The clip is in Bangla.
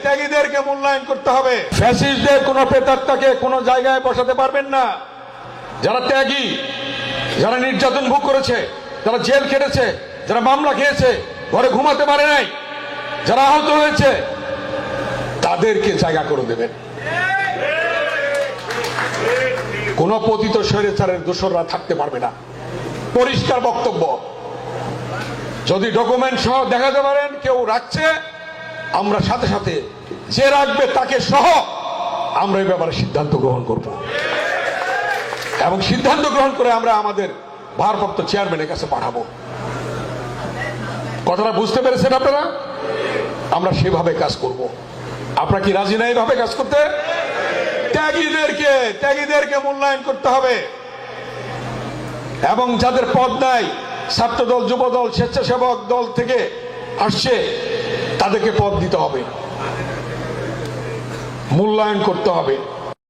ত্যাগীদেরকে মূল্যায়ন করতে হবে। ফ্যাসিস্টদের কোন প্রেতাত্মাকে কোন জায়গায় বসাতে পারবেন না। যারা ত্যাগী, যারা নির্যাতন ভোগ করেছে, যারা জেল খেটেছে, যারা মামলা খেয়েছে, ঘরে ঘুমাতে পারে নাই, যারা আহত হয়েছে, তাদেরকে জায়গা করে দেবেন। কোন পতিত স্বৈরাচারের দোসররা থাকতে পারবে না। পরিষ্কার বক্তব্য। যদি ডকুমেন্ট সহ দেখাতে পারেন কেউ রাখছে, আমরা সাথে সাথে যে রাখবে তাকে সহ আমরা এই ব্যাপারে সিদ্ধান্ত গ্রহণ করব, এবং সিদ্ধান্ত গ্রহণ করে আমরা আমাদের ভারপ্রাপ্ত চেয়ারম্যানের কাছে পাঠাবো। কথাটা বুঝতে পেরেছেন আপনারা? আমরা সেভাবে কাজ করব। আপনারা কি রাজি না এইভাবে কাজ করতে? ত্যাগীদেরকে মূল্যায়ন করতে হবে, এবং যাদের পদ নাই, ছাত্রদল, যুবদল, স্বেচ্ছাসেবক দল থেকে আসছে, তাদেরকে পদ দিতে হবে, মূল্যায়ন করতে হবে।